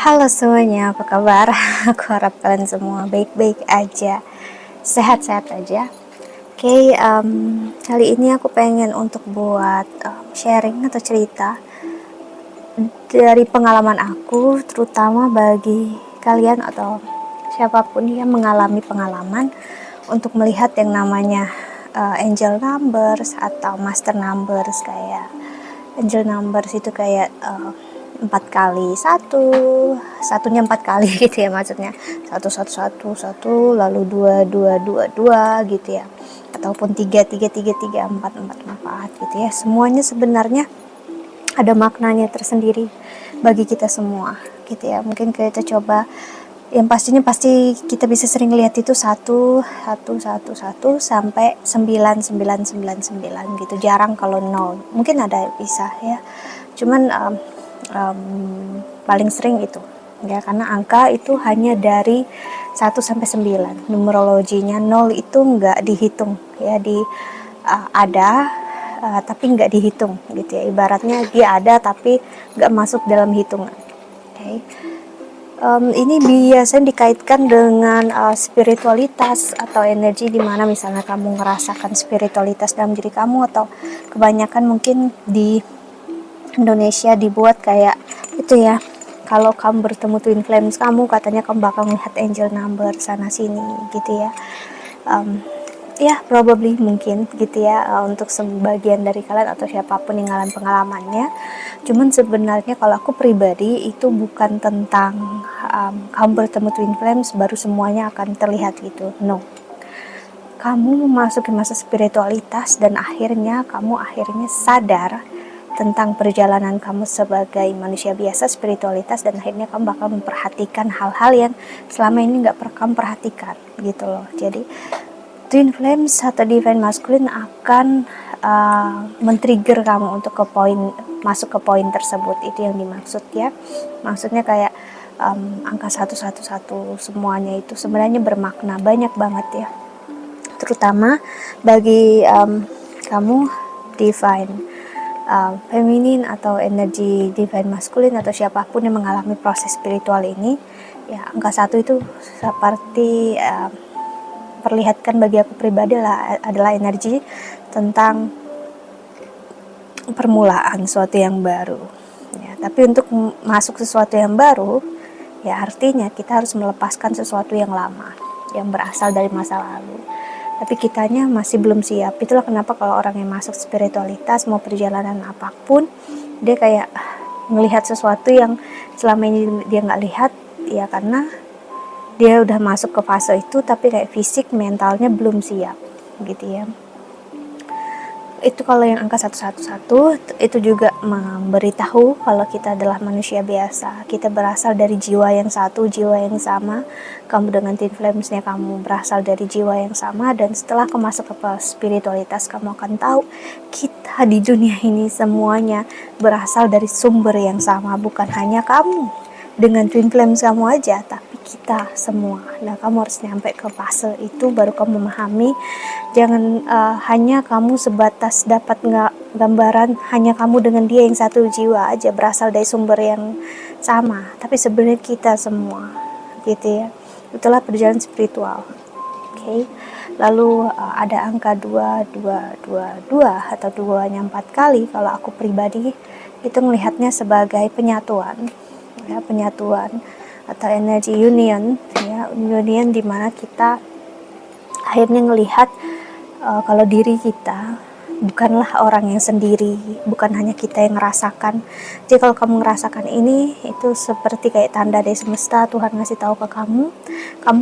Halo semuanya, apa kabar? Aku harap kalian semua baik-baik aja, sehat-sehat aja. Oke, kali ini aku pengen untuk buat sharing atau cerita dari pengalaman aku, terutama bagi kalian atau siapapun yang mengalami pengalaman untuk melihat yang namanya angel numbers atau master numbers. Kayak angel numbers itu kayak 4 kali 1, satunya 4 kali gitu ya, maksudnya 1 1 1 1 lalu 2 2 2 2 gitu ya, ataupun 3 3 3 3 4 4 4 gitu ya. Semuanya sebenarnya ada maknanya tersendiri bagi kita semua gitu ya. Mungkin kita coba, yang pastinya pasti kita bisa sering lihat itu 1 1 1 1 sampai 9 9 9 9 gitu. Jarang kalau 0, mungkin ada bisa ya, cuman paling sering itu ya, karena angka itu hanya dari 1 sampai 9. Numerologinya 0 itu nggak dihitung ya, ada tapi nggak dihitung gitu ya, ibaratnya dia ada tapi nggak masuk dalam hitungan. Okay. Ini biasanya dikaitkan dengan spiritualitas atau energi, di mana misalnya kamu merasakan spiritualitas dalam diri kamu, atau kebanyakan mungkin di Indonesia dibuat kayak itu ya, kalau kamu bertemu twin flames kamu, katanya kamu bakal melihat angel number sana sini gitu ya. Ya probably mungkin gitu ya, untuk sebagian dari kalian atau siapapun yang ngalamin pengalamannya. Cuman sebenarnya kalau aku pribadi itu bukan tentang kamu bertemu twin flames baru semuanya akan terlihat gitu, no. Kamu memasuki masa spiritualitas dan akhirnya kamu sadar tentang perjalanan kamu sebagai manusia biasa, spiritualitas, dan akhirnya kamu bakal memperhatikan hal-hal yang selama ini nggak pernah kamu perhatikan gitu loh. Jadi twin flames atau divine masculine akan men-trigger kamu untuk masuk ke poin tersebut. Itu yang dimaksud ya. Maksudnya kayak angka 111 semuanya itu sebenarnya bermakna banyak banget ya, terutama bagi kamu divine feminin atau energi divine masculine atau siapapun yang mengalami proses spiritual ini ya. Angka 1 itu seperti perlihatkan bagi aku pribadi adalah energi tentang permulaan sesuatu yang baru ya. Tapi untuk masuk sesuatu yang baru ya, artinya kita harus melepaskan sesuatu yang lama yang berasal dari masa lalu, tapi kitanya masih belum siap. Itulah kenapa kalau orang yang masuk spiritualitas, mau perjalanan apapun, dia kayak melihat sesuatu yang selama ini dia nggak lihat ya, karena dia udah masuk ke fase itu tapi kayak fisik mentalnya belum siap gitu ya. Itu kalau yang angka 111 itu juga memberitahu kalau kita adalah manusia biasa. Kita berasal dari jiwa yang satu, jiwa yang sama. Kamu dengan twin flamesnya kamu berasal dari jiwa yang sama, dan setelah kamu masuk ke spiritualitas kamu akan tahu kita di dunia ini semuanya berasal dari sumber yang sama. Bukan hanya kamu dengan twin flames kamu aja, tapi kita semua. Nah, kamu harus nyampe ke fase itu baru kamu memahami. Jangan hanya kamu sebatas dapat gambaran hanya kamu dengan dia yang satu jiwa aja berasal dari sumber yang sama, tapi sebenarnya kita semua gitu ya. Itulah perjalanan spiritual. Okay. Lalu ada angka 2 2 2 2 atau 2-nya 4 kali. Kalau aku pribadi itu melihatnya sebagai penyatuan ya, penyatuan atau energi union ya, union di mana kita akhirnya melihat kalau diri kita bukanlah orang yang sendiri, bukan hanya kita yang merasakan. Jadi kalau kamu merasakan ini, itu seperti kayak tanda dari semesta, Tuhan ngasih tahu ke kamu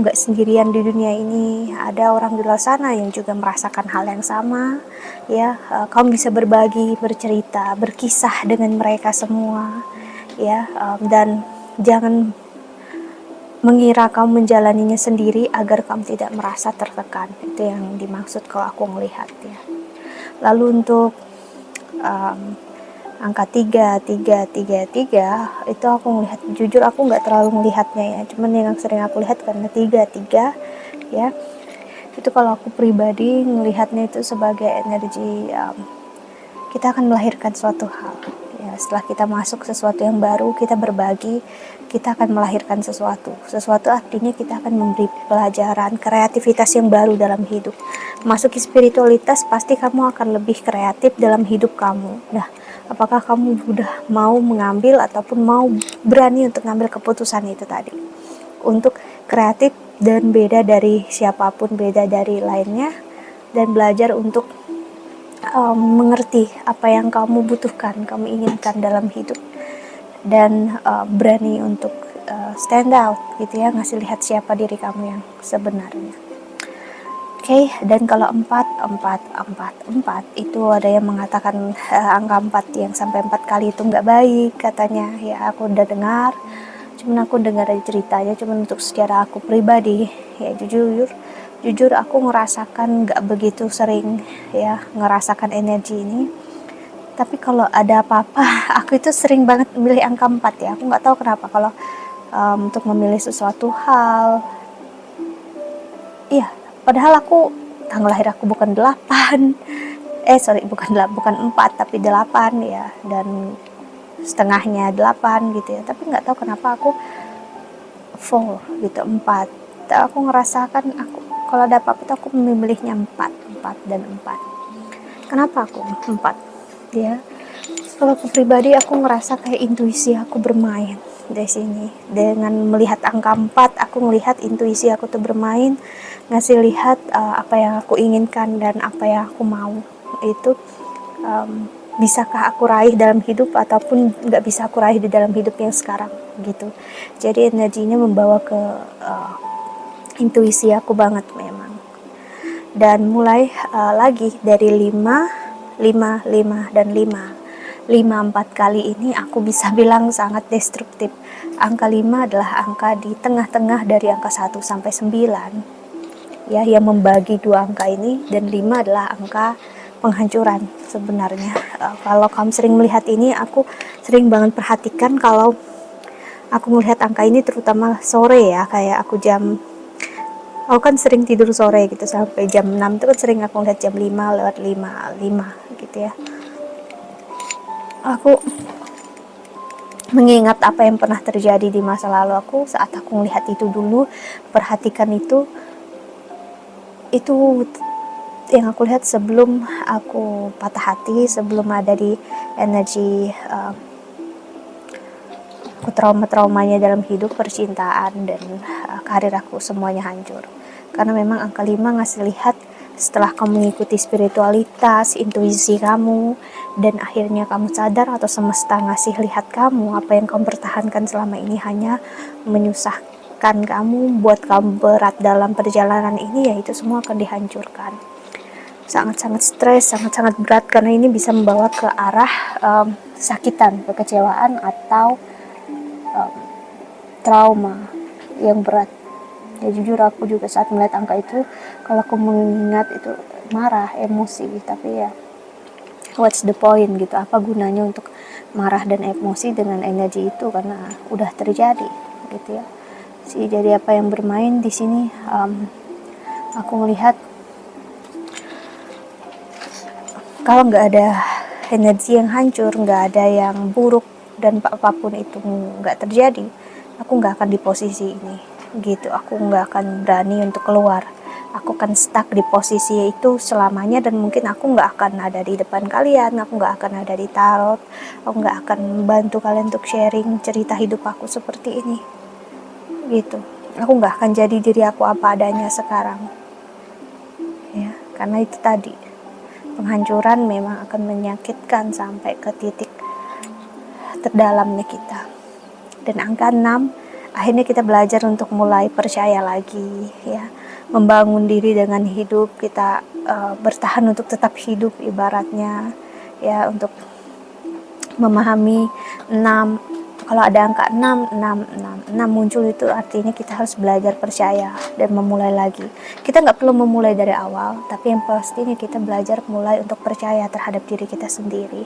gak sendirian di dunia ini. Ada orang di luar sana yang juga merasakan hal yang sama ya. Kamu bisa berbagi, bercerita, berkisah dengan mereka semua ya. Dan jangan mengira kamu menjalaninya sendiri agar kamu tidak merasa tertekan. Itu yang dimaksud kalau aku melihat ya. Lalu untuk angka 3 3 3 3 itu aku melihat, jujur aku nggak terlalu melihatnya ya, cuman yang sering aku lihat karena 3 3 ya. Itu kalau aku pribadi melihatnya itu sebagai energi kita akan melahirkan suatu hal ya, setelah kita masuk sesuatu yang baru, kita berbagi, kita akan melahirkan sesuatu artinya kita akan memberi pelajaran kreativitas yang baru dalam hidup. Masuki spiritualitas, pasti kamu akan lebih kreatif dalam hidup kamu. Nah, apakah kamu sudah mau mengambil ataupun mau berani untuk mengambil keputusan itu tadi, untuk kreatif dan beda dari siapapun, beda dari lainnya, dan belajar untuk mengerti apa yang kamu butuhkan, kamu inginkan dalam hidup, dan berani untuk stand out gitu ya, ngasih lihat siapa diri kamu yang sebenarnya. Oke, dan kalau 4 itu ada yang mengatakan angka 4 yang sampai 4 kali itu nggak baik katanya. Ya, aku udah dengar, cuman aku dengar dari ceritanya, cuman untuk secara aku pribadi ya jujur aku ngerasakan nggak begitu sering ya ngerasakan energi ini. Tapi kalau ada apa-apa, aku itu sering banget memilih angka 4 ya. Aku nggak tahu kenapa kalau untuk memilih sesuatu hal. Iya, padahal aku tanggal lahir aku bukan 8. Bukan 4 tapi 8 ya, dan setengahnya 8 gitu ya. Tapi nggak tahu kenapa aku 4 gitu, 4. Aku ngerasakan kalau ada apa-apa itu aku memilihnya 4 dan 4. Kenapa aku 4? Ya, kalau aku pribadi aku ngerasa kayak intuisi aku bermain di sini. Dengan melihat angka 4, aku melihat intuisi aku tuh bermain, ngasih lihat apa yang aku inginkan dan apa yang aku mau. Itu bisakah aku raih dalam hidup ataupun nggak bisa aku raih di dalam hidup yang sekarang gitu. Jadi energinya membawa ke intuisi aku banget memang. Dan mulai lagi dari 5, dan 5 4 kali ini aku bisa bilang sangat destruktif. Angka 5 adalah angka di tengah-tengah dari angka 1 sampai 9 ya, yang membagi dua angka ini, dan 5 adalah angka penghancuran sebenarnya. Kalau kamu sering melihat ini, aku sering banget perhatikan kalau aku melihat angka ini terutama sore ya, kayak aku kan sering tidur sore gitu sampai jam 6 itu kan sering aku lihat jam 5 lewat 5 gitu ya. Aku mengingat apa yang pernah terjadi di masa lalu aku saat aku melihat itu dulu, perhatikan itu yang aku lihat sebelum aku patah hati, sebelum ada di energi aku traumanya dalam hidup, percintaan dan karir aku semuanya hancur. Karena memang angka 5 ngasih lihat setelah kamu mengikuti spiritualitas, intuisi kamu, dan akhirnya kamu sadar atau semesta ngasih lihat kamu apa yang kamu pertahankan selama ini hanya menyusahkan kamu, buat kamu berat dalam perjalanan ini, ya itu semua akan dihancurkan. Sangat-sangat stres, sangat-sangat berat, karena ini bisa membawa ke arah kesakitan, kekecewaan, atau trauma yang berat. Ya jujur aku juga saat melihat angka itu, kalau aku mengingat itu marah, emosi, tapi ya what's the point gitu, apa gunanya untuk marah dan emosi dengan energi itu, karena udah terjadi gitu ya. Jadi apa yang bermain di sini, aku melihat kalau nggak ada energi yang hancur, nggak ada yang buruk, dan apapun itu nggak terjadi, aku nggak akan di posisi ini gitu. Aku nggak akan berani untuk keluar, aku akan stuck di posisi itu selamanya, dan mungkin aku nggak akan ada di depan kalian, aku nggak akan ada di tarot, aku nggak akan membantu kalian untuk sharing cerita hidup aku seperti ini gitu. Aku nggak akan jadi diri aku apa adanya sekarang ya, karena itu tadi, penghancuran memang akan menyakitkan sampai ke titik terdalamnya kita. Dan angka 6, akhirnya kita belajar untuk mulai percaya lagi ya, membangun diri dengan hidup, kita bertahan untuk tetap hidup ibaratnya ya, untuk memahami 6. Kalau ada angka 6 muncul, itu artinya kita harus belajar percaya dan memulai lagi. Kita nggak perlu memulai dari awal, tapi yang pastinya kita belajar mulai untuk percaya terhadap diri kita sendiri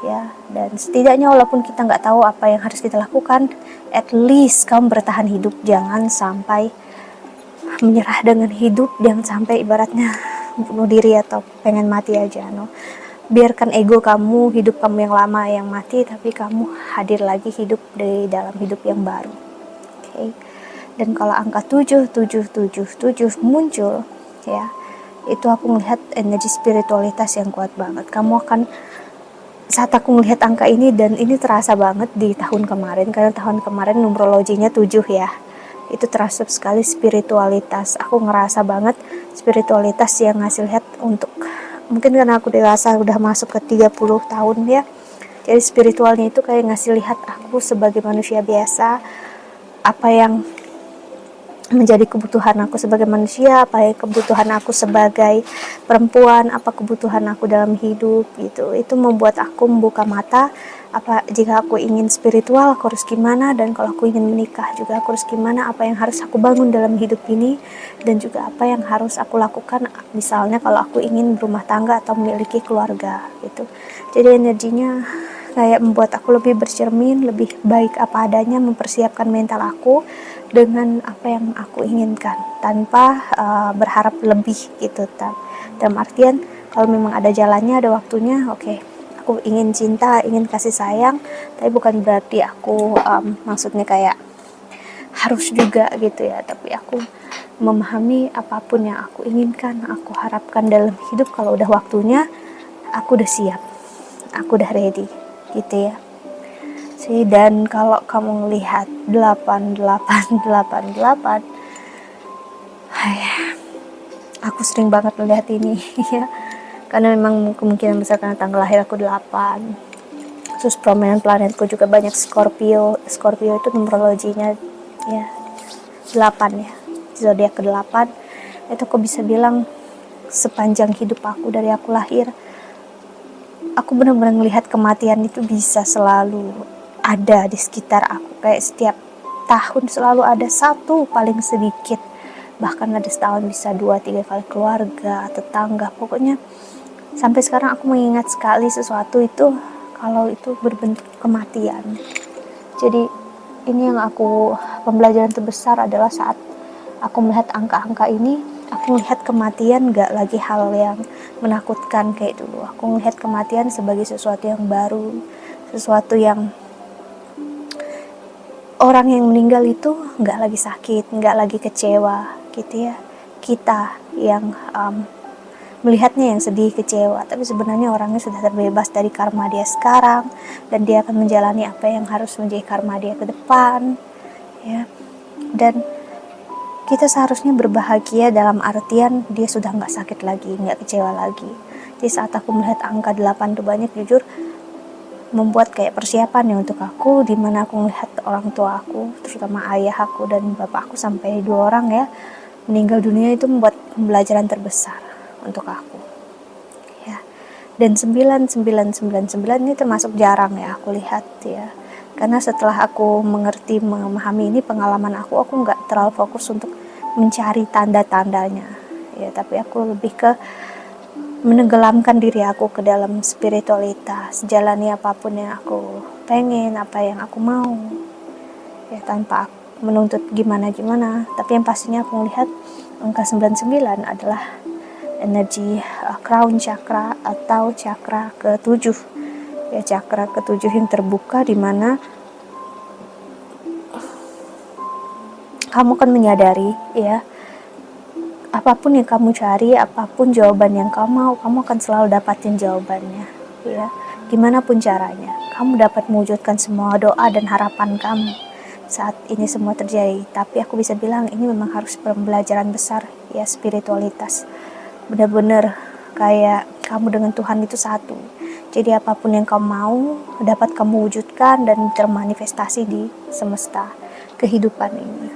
ya. Dan setidaknya walaupun kita nggak tahu apa yang harus kita lakukan, at least kamu bertahan hidup. Jangan sampai menyerah dengan hidup, jangan sampai ibaratnya bunuh diri atau pengen mati aja, no. biarkan ego kamu, hidup kamu yang lama yang mati, tapi kamu hadir lagi hidup di dalam hidup yang baru. Okay? Dan kalau angka 7777 muncul, ya, itu aku melihat energi spiritualitas yang kuat banget. Kamu akan, saat aku melihat angka ini, dan ini terasa banget di tahun kemarin, karena tahun kemarin numerologinya 7 ya, itu terasa sekali spiritualitas. Aku ngerasa banget spiritualitas yang ngasih lihat untuk, mungkin karena aku dewasa udah masuk ke 30 tahun ya, jadi spiritualnya itu kayak ngasih lihat aku sebagai manusia biasa, apa yang menjadi kebutuhan aku sebagai manusia, apa ya kebutuhan aku sebagai perempuan, apa kebutuhan aku dalam hidup gitu. Itu membuat aku membuka mata, apa jika aku ingin spiritual aku harus gimana, dan kalau aku ingin menikah juga aku harus gimana, apa yang harus aku bangun dalam hidup ini, dan juga apa yang harus aku lakukan misalnya kalau aku ingin berumah tangga atau memiliki keluarga gitu. Jadi energinya kayak membuat aku lebih bercermin, lebih baik apa adanya, mempersiapkan mental aku dengan apa yang aku inginkan tanpa berharap lebih gitu. Dalam artian kalau memang ada jalannya, ada waktunya, oke, aku ingin cinta, ingin kasih sayang, tapi bukan berarti aku maksudnya kayak harus juga gitu ya, tapi aku memahami apapun yang aku inginkan, aku harapkan dalam hidup, kalau udah waktunya aku udah siap, aku udah ready gitu ya sih. Dan kalau kamu melihat 8888, aku sering banget melihat ini ya, karena memang kemungkinan besar karena tanggal lahir aku 8, terus prominent planetku juga banyak Scorpio. Scorpio itu numerologinya ya 8 ya, zodiak ke-8. Itu aku bisa bilang sepanjang hidup aku dari aku lahir, aku benar-benar melihat kematian itu bisa selalu ada di sekitar aku. Kayak setiap tahun selalu ada satu paling sedikit, bahkan ada setahun bisa 2-3 kali keluarga, tetangga, pokoknya sampai sekarang aku mengingat sekali sesuatu itu kalau itu berbentuk kematian. Jadi ini yang aku, pembelajaran terbesar adalah saat aku melihat angka-angka ini, aku melihat kematian gak lagi hal yang menakutkan kayak dulu. Aku melihat kematian sebagai sesuatu yang baru, sesuatu yang orang yang meninggal itu gak lagi sakit, gak lagi kecewa gitu ya. Kita yang melihatnya yang sedih, kecewa, tapi sebenarnya orangnya sudah terbebas dari karma dia sekarang, dan dia akan menjalani apa yang harus menjadi karma dia ke depan ya. Dan kita seharusnya berbahagia dalam artian dia sudah nggak sakit lagi, nggak kecewa lagi. Jadi saat aku melihat angka 8 tuh banyak, jujur membuat kayak persiapan ya untuk aku, dimana aku melihat orang tua aku, terutama ayah aku dan bapak aku sampai 2 orang ya meninggal dunia. Itu membuat pembelajaran terbesar untuk aku ya. Dan 9999 ini termasuk jarang ya aku lihat ya, karena setelah aku mengerti, memahami ini pengalaman aku nggak terlalu fokus untuk mencari tanda-tandanya ya, tapi aku lebih ke menenggelamkan diri aku ke dalam spiritualitas, jalani apapun yang aku pengen, apa yang aku mau ya, tanpa menuntut gimana-gimana. Tapi yang pastinya aku melihat angka 99 adalah energi crown chakra atau chakra ke-7 ya, chakra ke-7 yang terbuka, dimana kamu akan menyadari ya, apapun yang kamu cari, apapun jawaban yang kamu mau, kamu akan selalu dapatin jawabannya ya, gimana pun caranya. Kamu dapat mewujudkan semua doa dan harapan kamu saat ini semua terjadi. Tapi aku bisa bilang ini memang harus pembelajaran besar ya, spiritualitas. Benar-benar kayak kamu dengan Tuhan itu satu. Jadi apapun yang kamu mau dapat kamu wujudkan dan termanifestasi di semesta kehidupan ini.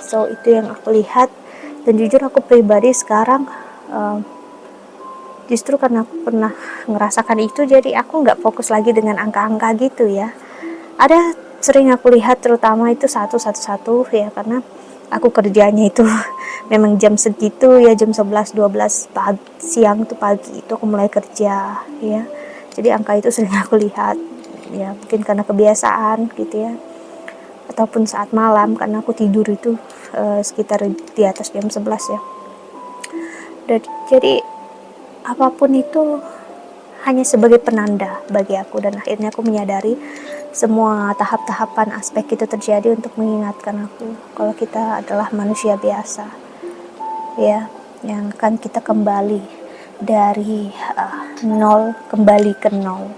So itu yang aku lihat. Dan jujur aku pribadi sekarang justru karena aku pernah ngerasakan itu, jadi aku nggak fokus lagi dengan angka-angka gitu ya. Ada sering aku lihat terutama itu 111 ya, karena aku kerjanya itu memang jam segitu ya, jam 11-12 pagi, siang tuh pagi itu aku mulai kerja ya. Jadi angka itu sering aku lihat ya, mungkin karena kebiasaan gitu ya, ataupun saat malam karena aku tidur itu sekitar di atas jam 11 ya. Dan jadi apapun itu hanya sebagai penanda bagi aku, dan akhirnya aku menyadari semua tahap-tahapan aspek itu terjadi untuk mengingatkan aku kalau kita adalah manusia biasa, ya, yang kan kita kembali dari nol kembali ke nol.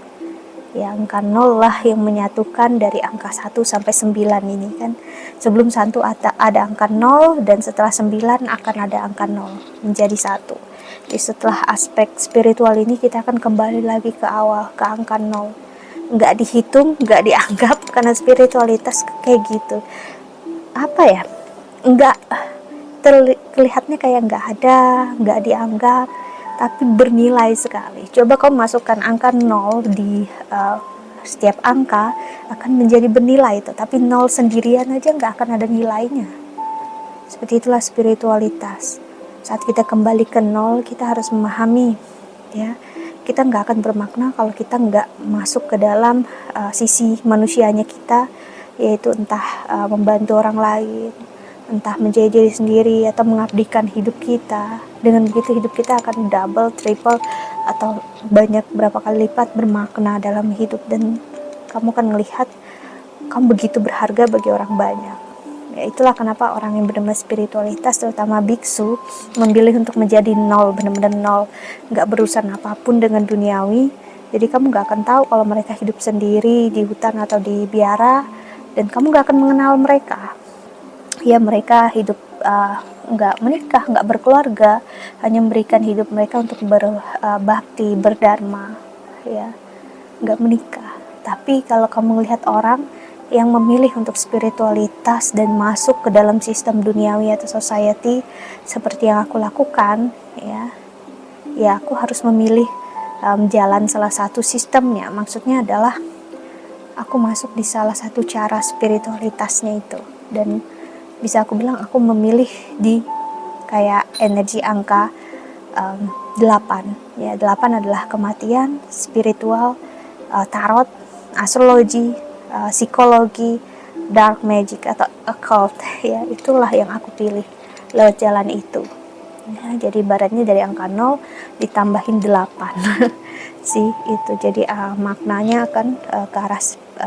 Ya, angka 0 lah yang menyatukan dari angka 1 sampai 9 ini kan. Sebelum 1 ada angka 0, dan setelah 9 akan ada angka 0 menjadi 1. Jadi setelah aspek spiritual ini kita akan kembali lagi ke awal, ke angka 0. Nggak dihitung, nggak dianggap, karena spiritualitas kayak gitu. Apa ya? Nggak terlihatnya kayak nggak ada, nggak dianggap, tapi bernilai sekali. Coba kamu masukkan angka 0 di setiap angka, akan menjadi bernilai itu, tapi 0 sendirian aja nggak akan ada nilainya. Seperti itulah spiritualitas. Saat kita kembali ke 0, kita harus memahami, ya, kita nggak akan bermakna kalau kita nggak masuk ke dalam sisi manusianya kita, yaitu entah membantu orang lain, entah menjadi diri sendiri, atau mengabdikan hidup kita. Dengan begitu hidup kita akan double, triple, atau banyak berapa kali lipat bermakna dalam hidup, dan kamu akan melihat kamu begitu berharga bagi orang banyak. Ya, itulah kenapa orang yang benar-benar spiritualitas, terutama biksu, memilih untuk menjadi nol, benar-benar nol, nggak berurusan apapun dengan duniawi. Jadi kamu nggak akan tahu kalau mereka hidup sendiri di hutan atau di biara, dan kamu nggak akan mengenal mereka. Ya, mereka hidup nggak menikah, nggak berkeluarga, hanya memberikan hidup mereka untuk berbakti, berdharma, ya, nggak menikah. Tapi kalau kamu melihat orang yang memilih untuk spiritualitas dan masuk ke dalam sistem duniawi atau society seperti yang aku lakukan, ya aku harus memilih jalan salah satu sistemnya. Maksudnya adalah aku masuk di salah satu cara spiritualitasnya itu, dan bisa aku bilang aku memilih di kayak energi angka 8. Ya, 8 adalah kematian, spiritual, tarot, astrologi, psikologi, dark magic atau occult. Ya, itulah yang aku pilih lewat jalan itu. Ya, jadi ibaratnya dari angka 0 ditambahin 8 sih itu. Jadi maknanya akan ke arah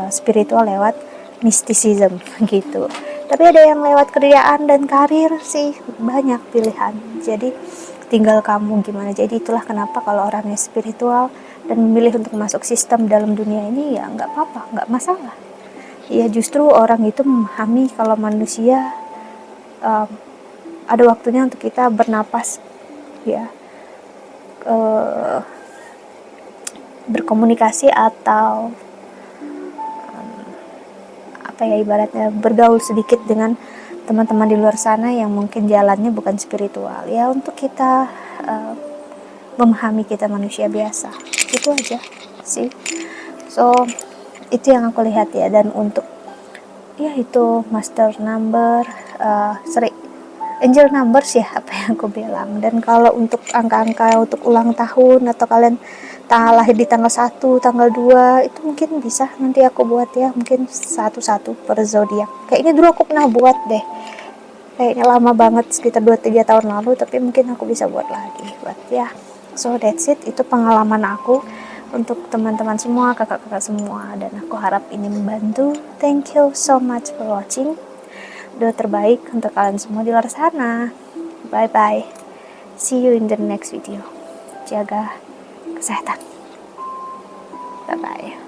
spiritual lewat mysticism gitu. Tapi ada yang lewat kerjaan dan karir sih, banyak pilihan. Jadi tinggal kamu gimana. Jadi itulah kenapa kalau orangnya spiritual dan memilih untuk masuk sistem dalam dunia ini, ya nggak apa-apa, nggak masalah. Ya justru orang itu memahami kalau manusia ada waktunya untuk kita bernapas, ya, berkomunikasi atau apa ya, ibaratnya bergaul sedikit dengan teman-teman di luar sana yang mungkin jalannya bukan spiritual, ya, untuk kita memahami kita manusia biasa. Itu aja sih. So itu yang aku lihat ya. Dan untuk ya itu master number, angel numbers ya, apa yang aku bilang. Dan kalau untuk angka-angka untuk ulang tahun, atau kalian lahir di tanggal 1, tanggal 2, itu mungkin bisa nanti aku buat ya, mungkin satu-satu per zodiak. Kayaknya dulu aku pernah buat deh, kayaknya lama banget, sekitar 2-3 tahun lalu, tapi mungkin aku bisa buat lagi. But ya, so that's it. Itu pengalaman aku untuk teman-teman semua, kakak-kakak semua, dan aku harap ini membantu. Thank you so much for watching. Doa terbaik untuk kalian semua di luar sana. Bye bye, see you in the next video. Jaga kesehatan. Bye bye.